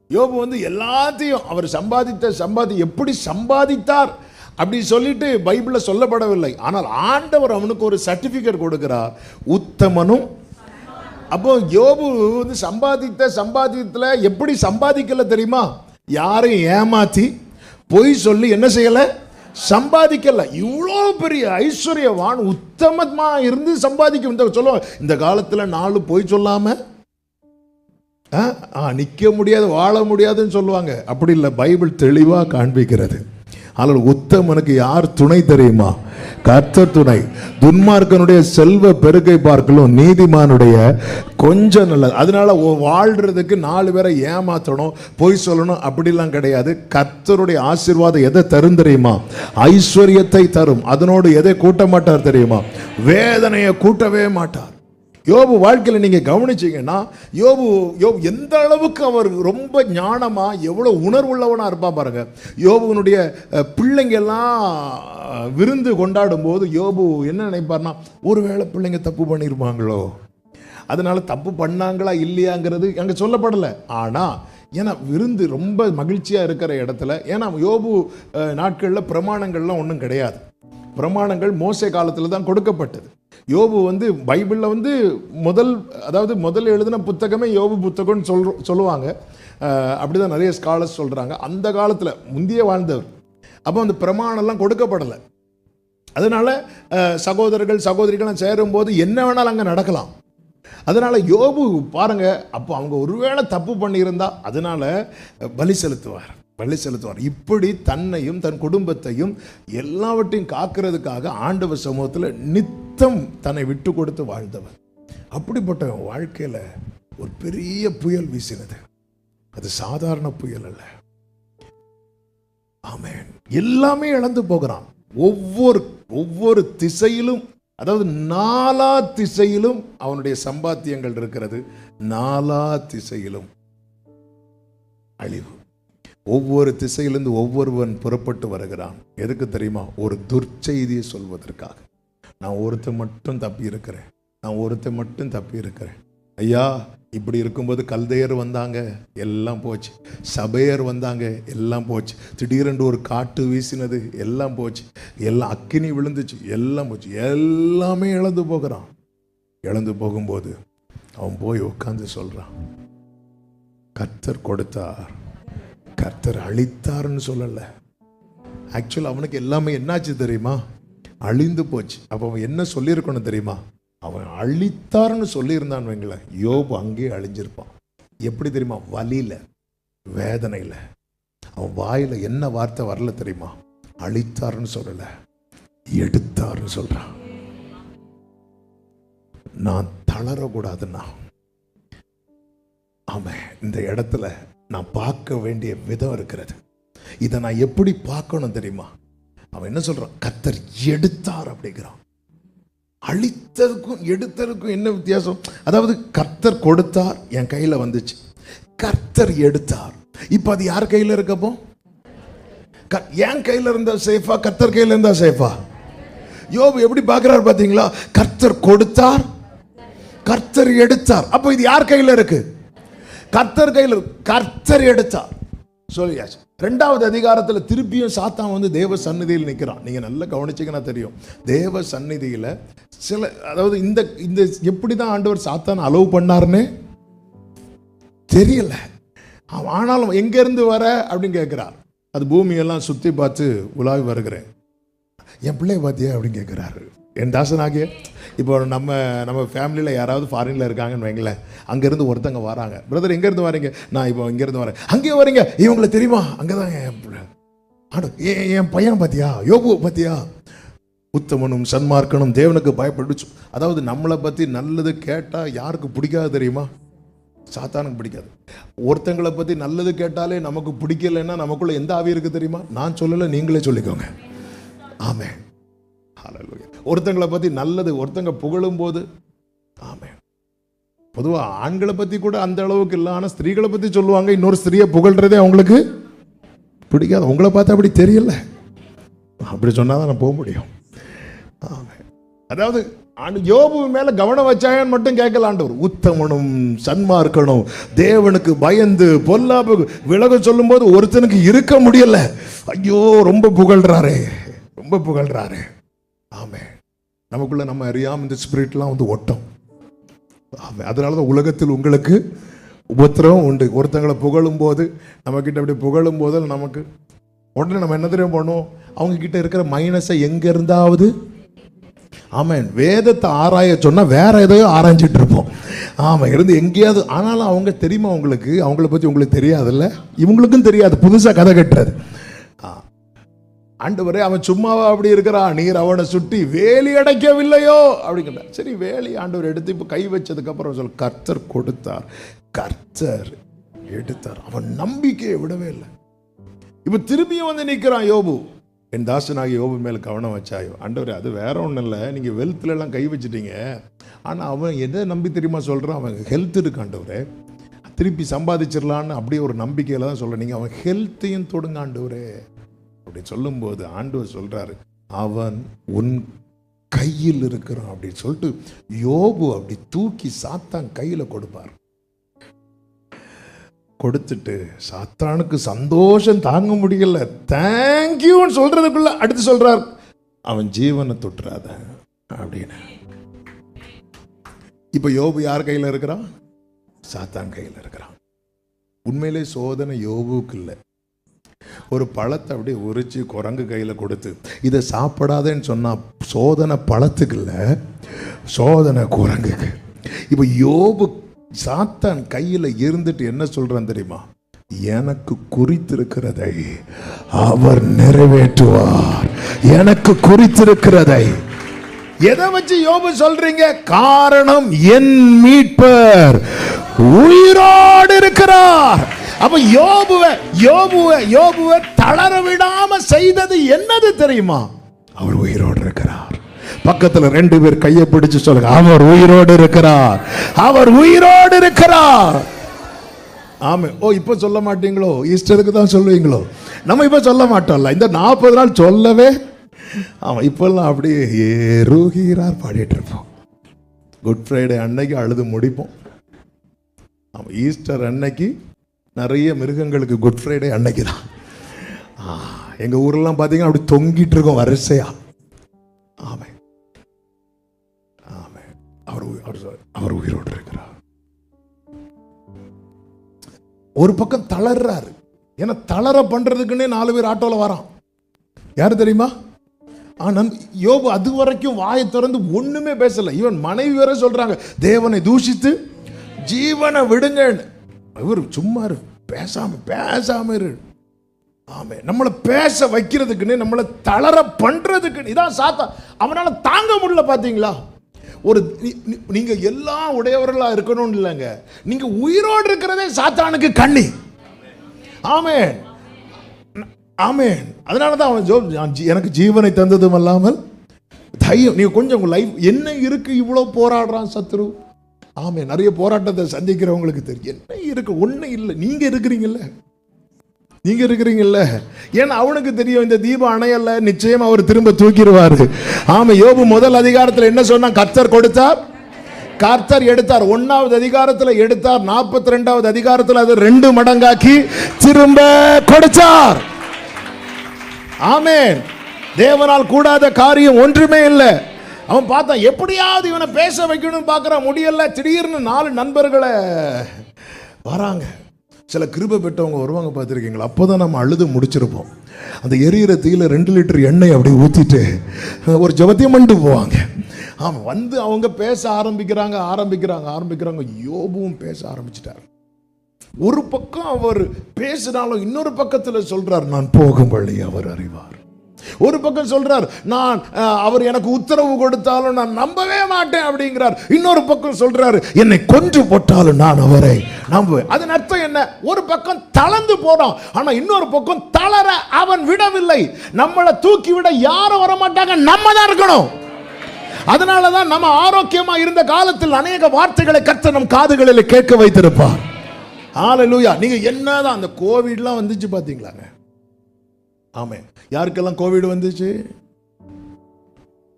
யோபு வந்து எல்லாத்தையும் அவர் சம்பாதி எப்படி சம்பாதித்தார் அப்படி சொல்லிட்டு பைபிளில் சொல்லப்படவில்லை. ஆனால் ஆண்டவர் அவனுக்கு ஒரு சர்டிபிகேட் கொடுக்கிறார், உத்தமனும். அப்போ யோபு வந்து சம்பாதித்தல எப்படி சம்பாதிக்கல தெரியுமா? யாரையும் ஏமாத்தி பொய் சொல்லி என்ன செய்யல, சம்பாதிக்கல. இவ்வளோ பெரிய ஐஸ்வர்யவான் உத்தமமா இருந்து சம்பாதிக்கும். சொல்லுவாங்க இந்த காலத்துல 4 பொய் சொல்லாம நிக்க முடியாது, வாழ முடியாதுன்னு சொல்லுவாங்க. அப்படி இல்லை, பைபிள் தெளிவா காண்பிக்கிறது. ஆனால் உத்தமனுக்கு யார் துணை தெரியுமா? கர்த்தர் துணை. துன்மார்க்கனுடைய செல்வ பெருக்கை பார்க்கலும் நீதிமானுடைய கொஞ்சம் நல்லது. அதனால வாழ்றதுக்கு 4 பேரை ஏமாற்றணும், பொய் சொல்லணும் அப்படிலாம் கிடையாது. கர்த்தருடைய ஆசீர்வாதம் எதை தரும் தெரியுமா? ஐஸ்வர்யத்தை தரும். அதனோடு எதை கூட்ட மாட்டார் தெரியுமா? வேதனையை கூட்டவே மாட்டார். யோபு வாழ்க்கையில் நீங்க கவனிச்சீங்கன்னா, யோபு எந்த அளவுக்கு அவர் ரொம்ப ஞானமா எவ்வளவு உணர்வுள்ளவனா இருப்பா பாருங்க. யோபுனுடைய பிள்ளைங்க எல்லாம் விருந்து கொண்டாடும் போது யோபு என்ன நினைப்பார்னா, ஒருவேளை பிள்ளைங்க தப்பு பண்ணியிருப்பாங்களோ, அதனால தப்பு பண்ணாங்களா இல்லையாங்கிறது அங்கே சொல்லப்படலை. ஆனால் ஏன்னா விருந்து ரொம்ப மகிழ்ச்சியாக இருக்கிற இடத்துல, ஏன்னா யோபு நாட்களில் பிரமாணங்கள்லாம் ஒன்றும் கிடையாது. பிரமாணங்கள் மோசே காலத்தில் தான் கொடுக்கப்பட்டது. யோபு வந்து பைபிளில் வந்து முதல் எழுதின புத்தகமே யோபு புத்தகம்னு சொல்லுவாங்க. அப்படிதான் நிறைய ஸ்காலர்ஸ் சொல்கிறாங்க. அந்த காலத்தில் முந்தைய வாழ்ந்தவர். அப்போ அந்த பிரமாணம்லாம் கொடுக்கப்படலை. அதனால சகோதரர்கள் சகோதரிகள் சேரும்போது என்ன வேணாலும் அங்கே நடக்கலாம். அதனால யோபு பாருங்க, அப்போ அவங்க ஒருவேளை தப்பு பண்ணியிருந்தா அதனால பலி செலுத்துவார். இப்படி தன்னையும் தன் குடும்பத்தையும் எல்லாவற்றையும் காக்கிறதுக்காக ஆண்டவர் சமூகத்தில் நித்தம் தன்னை விட்டு கொடுத்து வாழ்ந்தவர். அப்படிப்பட்ட வாழ்க்கையில ஒரு பெரிய புயல் வீசினது. அது சாதாரண புயல் அல்ல. ஆமென். எல்லாமே இழந்து போகிறான். ஒவ்வொரு திசையிலும், அதாவது 4 திசையிலும் அவனுடைய சம்பாத்தியங்கள் இருக்கிறது. 4 திசையிலும் அழிவு. ஒவ்வொரு திசையிலிருந்து ஒவ்வொருவன் புறப்பட்டு வருகிறான். எதுக்கு தெரியுமா? ஒரு துர்ச்செய்தியை சொல்வதற்காக. நான் ஒருத்தன் மட்டும் தப்பி இருக்கிறேன். ஐயா, இப்படி இருக்கும்போது கல்தையர் வந்தாங்க, எல்லாம் போச்சு. சபையர் வந்தாங்க, எல்லாம் போச்சு. திடீரென்று ஒரு காட்டு வீசினது, எல்லாம் போச்சு. எல்லாம் அக்கினி விழுந்துச்சு, எல்லாம் போச்சு. எல்லாமே இழந்து போகிறான். இழந்து போகும்போது அவன் போய் உட்கார்ந்து சொல்றான், கர்த்தர் கொடுத்தார், கர்த்தர் அழித்தார்னு சொல்லல. ஆக்சுவல் அவனுக்கு எல்லாமே என்னாச்சு தெரியுமா? அழிந்து போச்சு. அப்போ அவன் என்ன சொல்லியிருக்கணும் தெரியுமா? அவன் அழித்தார்னு சொல்லியிருந்தான் வைங்களேன், யோபு அங்கேயே அழிஞ்சிருப்பான். எப்படி தெரியுமா? வலியில, வேதனையில். அவன் வாயில என்ன வார்த்தை வரல தெரியுமா? அழித்தார்னு சொல்லல, எடுத்தார்னு சொல்றான். நான் தளரக்கூடாதுன்னா, ஆமாம், இந்த இடத்துல நான் பார்க்க வேண்டிய விதம் இருக்கிறது. இதை நான் எப்படி பார்க்கணும் தெரியுமா? அவன் என்ன சொல்றான்? கர்த்தர் எடுத்தார் அப்படிங்கிறான். அழித்ததுக்கும் எடுத்ததுக்கும் என்ன வித்தியாசம்? அதாவது கர்த்தர் கொடுத்தார், என் கையில வந்துச்சு. கர்த்தர் எடுத்தார், இப்ப அது யார் கையில இருக்கப்போ? என் கையில இருந்தா சேஃபா, கர்த்தர் கையில இருந்தா சேஃபா? யோபு எப்படி பார்க்கிறார் பாத்தீங்களா? கர்த்தர் கொடுத்தார், கர்த்தர் எடுத்தார். அப்ப இது யார் கையில இருக்கு? கர்த்தர் கையில். கர்த்தர் எடுத்தார் சொல்லியாச்சு. 2வது அதிகாரத்தில் திருப்பியும் சாத்தான் வந்து தேவ சந்நிதியில் நிற்கிறான். நீங்க நல்லா கவனிச்சீங்கன்னா தெரியும். தேவ சந்நிதியில் சில, அதாவது இந்த எப்படி தான் ஆண்டவர் சாத்தான் அலோவ் பண்ணார்னே தெரியல. ஆனாலும் எங்க இருந்து வர அப்படின்னு கேட்கிறார். அது பூமியெல்லாம் சுத்தி பார்த்து உலாவி வருகிறேன். என் பிள்ளைய பார்த்தியா அப்படின்னு கேட்கிறாரு. என் தாசனாகிய இப்போ நம்ம ஃபேமிலியில் யாராவது ஃபாரினில் இருக்காங்கன்னு வைங்களேன், அங்கேருந்து ஒருத்தங்க வராங்க. பிரதர் எங்கேருந்து வரீங்க? நான் இப்போ இங்கேருந்து வரேன். அங்கேயே வரீங்க, இவங்களை தெரியுமா? அங்கே தான் என் பையன் பார்த்தியா, யோபு பார்த்தியா, உத்தமனும் சன்மார்க்கனும் தேவனுக்கு பயப்பட்டுச்சு. அதாவது நம்மளை பற்றி நல்லது கேட்டால் யாருக்கு பிடிக்காது தெரியுமா? சாத்தானுக்கு பிடிக்காது. ஒருத்தங்களை பற்றி நல்லது கேட்டாலே நமக்கு பிடிக்கலைன்னா நமக்குள்ள எந்த ஆவி இருக்குது தெரியுமா? நான் சொல்லலை, நீங்களே சொல்லிக்கோங்க. ஆமென். ஹல்லேலூயா. ஒருத்தங்களை பற்றி நல்லது ஒருத்தங்க புகழும் போது, ஆமென். பொதுவாக ஆண்களை பற்றி கூட அந்த அளவுக்கு இல்லை, ஆனால் ஸ்திரீகளை பற்றி சொல்லுவாங்க. இன்னொரு ஸ்திரீயை புகழ்றதே அவங்களுக்கு பிடிக்காது. உங்களை பார்த்தா அப்படி தெரியல, அப்படி சொன்னால் தான் நான் போக முடியும். ஆமென். அதாவது யோபு மேல கவனம் வச்சாயன்னு மட்டும் கேட்கல ஆண்டவர். உத்தமனும் சன்மார்க்கனும் தேவனுக்கு பயந்து பொல்லாப்பு விலக சொல்லும் போது ஒருத்தனுக்கு இருக்க முடியல. ஐயோ ரொம்ப புகழ்றாரே, ரொம்ப புகழ்றாரே. ஆமே, நமக்குள்ள நம்ம அறியாம இந்த ஸ்பிரிட்லாம் வந்து ஒட்டும். ஆமே, அதனாலதான் உலகத்தில் உங்களுக்கு உபத்திரவம் உண்டு. ஒருத்தங்களை புகழும் போது நம்ம கிட்ட அப்படி புகழும் போது நமக்கு உடனே நம்ம என்ன தெரியும் பண்ணுவோம், அவங்க கிட்ட இருக்கிற மைனஸை எங்க இருந்தாவது, ஆமாம், வேதத்தை ஆராய சொன்னா வேற எதையோ ஆராய்ஞ்சிட்டு இருப்போம். ஆமா, இருந்து எங்கேயாவது. ஆனாலும் அவங்க தெரியுமா உங்களுக்கு, அவங்கள பத்தி உங்களுக்கு தெரியாதுல்ல, இவங்களுக்கும் தெரியாது, புதுசா கதை கட்டுறது. ஆண்டவரே அவன் சும்மாவா அப்படி இருக்கிறான், நீர் அவனை சுட்டி வேலி அடைக்கவில்லையோ அப்படிங்கிற. சரி, வேலி ஆண்டவர் எடுத்து இப்ப கை வச்சதுக்கு அப்புறம் சொல், கர்த்தர் கொடுத்தார், கர்த்தர் எடுத்தார். அவன் நம்பிக்கையை விடவே இல்லை. இப்ப திரும்பியும் வந்து நிற்கிறான் யோபு. என் தாசனாகிய யோபு மேல கவனம் வச்சாயோ. ஆண்டவரே அது வேற ஒன்றும் இல்லை, நீங்க வெல்த்ல எல்லாம் கை வச்சுட்டீங்க. ஆனா அவன் எதை நம்பி தெரியுமா சொல்றான், அவன் ஹெல்த் இருக்கு ஆண்டவரே, திருப்பி சம்பாதிச்சிடலான்னு அப்படியே ஒரு நம்பிக்கையில தான் சொல்றேன். நீங்க அவன் ஹெல்த்தையும் தொடுங்க ஆண்டவரே அப்படி சொல்லும் போது ஆண்டவர் சொல்றாரு, அவன் உன் கையில் இருக்கிறான் அப்படின்னு சொல்லிட்டு யோபு அப்படி தூக்கி சாத்தான் கையில கொடுப்பார். கொடுத்துட்டு சாத்தானுக்கு சந்தோஷம் தாங்க முடியல. தேங்க்யூன்னு சொல்றதுக்குள்ள அடுத்து சொல்றார், அவன் ஜீவனை தொட்டுறாத அப்படின்னு. இப்ப யோபு யார் கையில இருக்கிறான், சாத்தான் கையில இருக்கிறான். உண்மையிலே சோதனை யோபுக்கு இல்லை. ஒரு பழத்தை அப்படியே உரிச்சு குரங்கு கையில கொடுத்து இதை சாப்பிடாதேன்னு சொன்னா சோதனை பழத்துக்கு இல்ல, சோதனை குரங்குக்கு. இப்ப யோபு சாத்தான் கையில இருந்துட்டு என்ன சொல்றான் தெரியுமா, எனக்கு குறித்திருக்கிறதை அவர் நிறைவேற்றுவார், எனக்கு குறித்திருக்கிறதை. எதை வச்சு யோபு சொல்றீங்க, காரணம் என் மீட்பர் உயிரோடு இருக்கிறார். அப்ப யோபுவை தளர விடாம செய்தது என்னது தெரியுமா, அவர் உயிரோடு இருக்கிறார். பக்கத்துல 2 பேர் கையை பிடிச்சு சொல்லுங்க, அவர் உயிரோடு இருக்கிறார், அவர் உயிரோடு இருக்கிறார். ஆமா. ஓ, இப்ப சொல்ல மாட்டீங்களோ, ஈஸ்டருக்கு தான் சொல்லுவீங்களோ, நம்ம இப்ப சொல்ல மாட்டோம்ல, இந்த 40 நாள் சொல்லவே. ஆமா, இப்பெல்லாம் அப்படியே ஏறுகிறார் பாடிட்டு இருப்போம். குட் ஃப்ரைடே அன்னைக்கு அழுது முடிப்போம். ஆமா, ஈஸ்டர் அன்னைக்கு நிறைய மிருகங்களுக்கு குட் ஃப்ரைடே அன்னைக்கு தான். எங்க ஊர்லாம் பாத்தீங்கன்னா அப்படி தொங்கிட்டு இருக்கோம் வரிசையா. ஆமா, அவர் உயிரோடு இருக்கிறார். ஒரு பக்கம் தளர்றாரு, ஏன்னா தளர பண்றதுக்குன்னே 4 பேர் ஆட்டோல வரான். யாரு தெரியுமா, யோபு அது வரைக்கும் வாயை திறந்து ஒண்ணுமே பேசல. இவன் மனைவி வேற சொல்றாங்க, தேவனை தூஷித்து ஜீவனை விடுங்கன்னு. இவர் சும்மா பேசாம இரு. ஆமே, நம்மளை பேச வைக்கிறதுக்குன்னு, நம்மளை தளர பண்றதுக்குன்னு. இதான் சாத்தா, அவனால தாங்க முடியல. பாத்தீங்களா, ஒரு நீங்க எல்லா உடையவர்களா இருக்கணும்னு இல்லைங்க, நீங்க உயிரோடு இருக்கிறதே சாத்தானுக்கு கண்ணி. ஆமென், ஆமென். அதனாலதான் அவன் எனக்கு ஜீவனை தந்ததும் அல்லாமல் தைரியம். நீங்க கொஞ்சம் உங்க லைஃப் என்ன இருக்கு, இவ்வளவு போராடுறான் சத்ரு. ஆமே, நிறைய போராட்டத்தை சந்திக்கிறவங்களுக்கு தெரியும் என்ன இருக்கு, ஒன்னும் இல்லை. நீங்க இருக்கிறீங்கல்ல, ஏன்னா அவனுக்கு தெரியும் இந்த தீபம் அணையல்ல, நிச்சயம் அவர் திரும்ப தூக்கிடுவாரு. ஆமா, யோபு முதல் அதிகாரத்தில் என்ன சொன்னா, கர்த்தர் கொடுத்தார், கர்த்தர் எடுத்தார். 1வது அதிகாரத்தில் எடுத்தார், 42வது அதிகாரத்தில் அது 2 மடங்காக்கி திரும்ப கொடுத்தார். ஆமென். தேவனால் கூடாத காரியம் ஒன்றுமே இல்லை. அவன் பார்த்தான், எப்படியாவது இவனை பேச வைக்கணும்னு பார்க்கறான், முடியல. திடீர்னு 4 நண்பர்களை வராங்க. சில கிருபை பெற்றவங்க வருவாங்க, பார்த்துருக்கீங்களா? அப்போதான் நம்ம அழுது முடிச்சிருப்போம். அந்த எரியிற தீயில 2 லிட்டர் எண்ணெய் அப்படி ஊற்றிட்டு ஒரு ஜெபத்தையும் பண்ணிட்டு போவாங்க. ஆமாம், வந்து அவங்க பேச ஆரம்பிக்கிறாங்க. யோபுவும் பேச ஆரம்பிச்சிட்டார். ஒரு பக்கம் அவர் பேசினாலும் இன்னொரு பக்கத்தில் சொல்றார், நான் போகும் வழி அவர் அறிவார். ஒரு பக்கம் சொல்றார், நான் அவர் எனக்கு உத்தரவு கொடுத்தாலும் நான் நம்பவே மாட்டேன் அப்படிங்கிறார். இன்னொரு பக்கம் சொல்றாரு, என்னை கொன்று போட்டாலும் நான் அவரை நம்புவேன். அதன் அர்த்தம் என்ன? ஒரு பக்கம் தளர்ந்து போனோம், ஆனா இன்னொரு பக்கம் தளர அவன் விடவில்லை. நம்மளை தூக்கி விட யாரும் வர மாட்டாங்க, நம்ம தான் இருக்கணும். அதனாலதான் நம்ம ஆரோக்கியமா இருந்த காலத்தில் அநேக வார்த்தைகளை கர்த்தர் நம் காதுகளில் கேட்க வைத்திருப்பார். ஹல்லேலூயா. நீங்க என்னதான் அந்த கோவிட்லாம் வந்துச்சு பாத்தீங்களாங்க? ஆமே, யாருக்கெல்லாம் கோவிட் வந்துச்சு?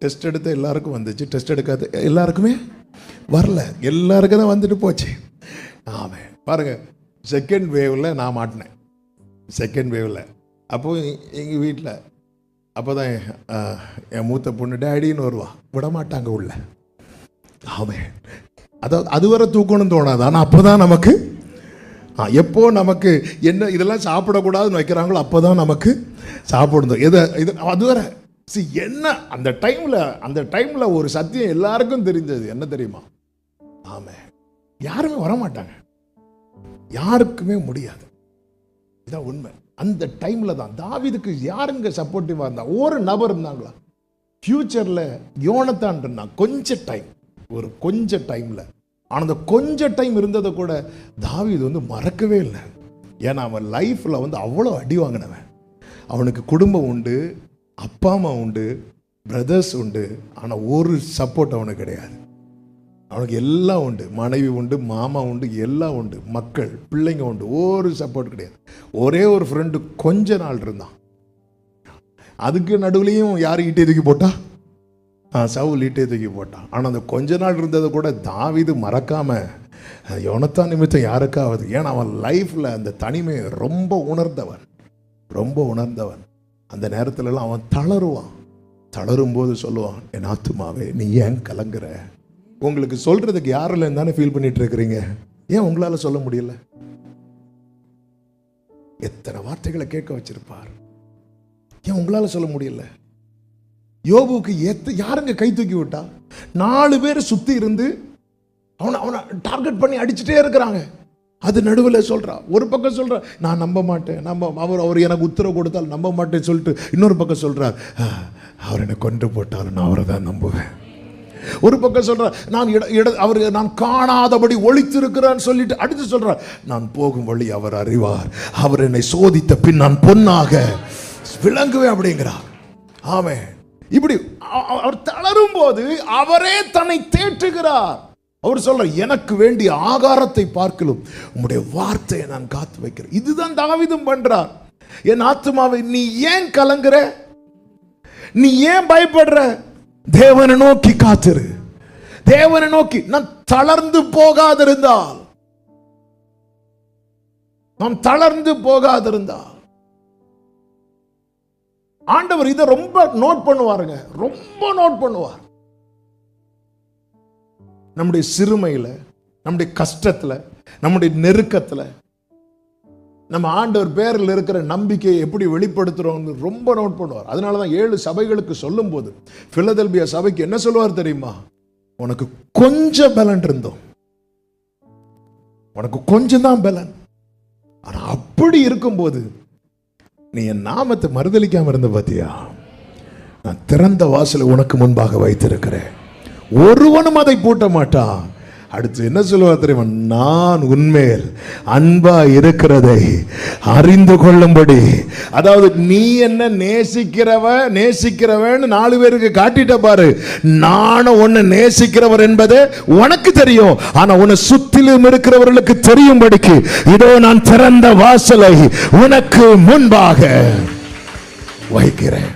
டெஸ்ட் எடுத்த எல்லாருக்கும் வந்துச்சு, டெஸ்ட் எடுக்காத எல்லாருக்குமே வரல, எல்லாருக்கும் தான் வந்துட்டு போச்சு. ஆமாம். பாருங்க, செகண்ட் வேவில் நான் மாட்டினேன். செகண்ட் வேவில் அப்போது எங்கள் வீட்டில் அப்போ தான் என் மூத்த பொண்ணு டேடின்னு வருவா, விட மாட்டாங்க உள்ள. ஆமாம். அதாவது அதுவரை தூக்கணும்னு தோணாது, ஆனால் அப்போ தான் நமக்கு எப்போ நமக்கு என்ன இதெல்லாம் சாப்பிடக்கூடாதுன்னு வைக்கிறாங்களோ அப்போ தான் நமக்கு சாப்பிடணும். இது அதுவரை என்ன அந்த டைமில் ஒரு சத்தியம் எல்லாருக்கும் தெரிஞ்சது என்ன தெரியுமா? ஆமாம், யாருமே வரமாட்டாங்க, யாருக்குமே முடியாது. இதான் உண்மை. அந்த டைமில் தான் தாவீதுக்கு யாருங்க சப்போர்ட்டிவாக இருந்தா? ஒரு நபர் இருந்தாங்களா? ஃபியூச்சரில் யோனத்தான் இருந்தான். கொஞ்ச டைமில். ஆனால் அந்த கொஞ்ச டைம் இருந்ததை கூட தாவீது மறக்கவே இல்லை. ஏன்னா அவன் லைஃப்பில் அவ்வளோ அடி வாங்கினவன். அவனுக்கு குடும்பம் உண்டு, அப்பா அம்மா உண்டு, பிரதர்ஸ் உண்டு, ஆனால் ஒரு சப்போர்ட் அவனுக்கு கிடையாது. அவனுக்கு எல்லாம் உண்டு, மனைவி உண்டு, மாமா உண்டு, எல்லாம் உண்டு, மக்கள் பிள்ளைங்க உண்டு, ஒரு சப்போர்ட் கிடையாது. ஒரே ஒரு ஃப்ரெண்டு கொஞ்ச நாள் இருந்தான். அதுக்கு நடுவுலையும் யார் ஈட்டே தூக்கி போட்டா? சவுல் ஈட்டே தூக்கி போட்டான். ஆனால் அந்த கொஞ்ச நாள் இருந்ததை கூட தாவீது மறக்காம யோனத்தான் நிமித்தம் யாருக்காவது. ஏன்னா அவன் லைஃப்பில் அந்த தனிமையை ரொம்ப உணர்ந்தவன். அந்த நேரத்துலலாம் அவன் தளரும் போது சொல்லுவான், என் ஆத்துமாவே நீ ஏன் கலங்குற? உங்களுக்கு சொல்றதுக்கு யாரில் தானே ஃபீல் பண்ணிட்டு இருக்கிறீங்க, ஏன் உங்களால சொல்ல முடியல? எத்தனை வார்த்தைகளை கேட்க வச்சிருப்பார், ஏன் உங்களால சொல்ல முடியல? யோபுக்கு யாருங்க கை தூக்கி விட்டா? 4 பேர் சுத்தி இருந்து அவனை டார்கெட் பண்ணி அடிச்சுட்டே இருக்கிறாங்க. அது நடுவில் சொல்றா, ஒரு பக்கம் சொல்றா நான் நம்ப மாட்டேன், அவர் எனக்கு உத்தரவு கொடுத்தால் நம்ப மாட்டேன்னு சொல்லிட்டு இன்னொரு பக்கம் சொல்றார், அவர் என்னை கொண்டு போட்டாலும் நான் அவரை தான் நம்புவேன். ஒரு பக்கம் சொல்றார், நான் காணாதபடி ஒளித்திருக்கிறான்னு சொல்லிட்டு அடுத்து சொல்றார், நான் போகும் வழி அவர் அறிவார், அவர் என்னை சோதித்த பின் நான் பொன்னாக விளங்குவேன் அப்படிங்கிறார். ஆமே. இப்படி அவர் தளரும் போது அவரே தன்னை தேற்றுகிறார். அவர் சொல்ற, எனக்கு வேண்டிய ஆகாரத்தை பார்க்கலும் உம்முடைய வார்த்தையை நான் காத்து வைக்கிறேன். இதுதான் தாவீதும் பண்றார். என் ஆத்துமாவை நீ ஏன் கலங்குற? நீ ஏன் பயப்படுற? தேவனை நோக்கி காத்திரு. தேவனை நோக்கி. நான் தளர்ந்து போகாதிருந்தால் ஆண்டவர் இதை ரொம்ப நோட் பண்ணுவாருங்க, ரொம்ப நோட் பண்ணுவார். நம்முடைய சிறுமையில, நம்முடைய கஷ்டத்துல, நம்முடைய நெருக்கத்துல நம்ம ஆண்டவர் பேரில் இருக்கிற நம்பிக்கையை எப்படி வெளிப்படுத்துறோம்னு ரொம்ப நோட் பண்ணுவார். அதனாலதான் 7 சபைகளுக்கு சொல்லும் போது பிலதெல்பியா சபைக்கு என்ன சொல்லுவார் தெரியுமா? உனக்கு கொஞ்சம் பலன் இருந்தோம், உனக்கு கொஞ்சம் தான் பலன். ஆனா அப்படி இருக்கும்போது நீ என் நாமத்தை மறுதலிக்காம இருந்த பாத்தியா? நான் திறந்த வாசலை உனக்கு முன்பாக வைத்திருக்கிறேன், ஒருவனும் அதை பூட்ட மாட்டான். அடுத்து என்ன சொல்லுவார் தெரியுமா? நான் உன்மேல் அன்பா இருக்கிறதை அறிந்து கொள்ளும்படி. அதாவது நீ என்ன நேசிக்கிறவன் 4 பேருக்கு காட்டிட்ட பாரு. நானும் உன்னை நேசிக்கிறவர் என்பது உனக்கு தெரியும், ஆனா உன்னை சுத்திலும் இருக்கிறவர்களுக்கு தெரியும்படிக்கு இதோ நான் திறந்த வாசலை உனக்கு முன்பாக வைக்கிறேன்.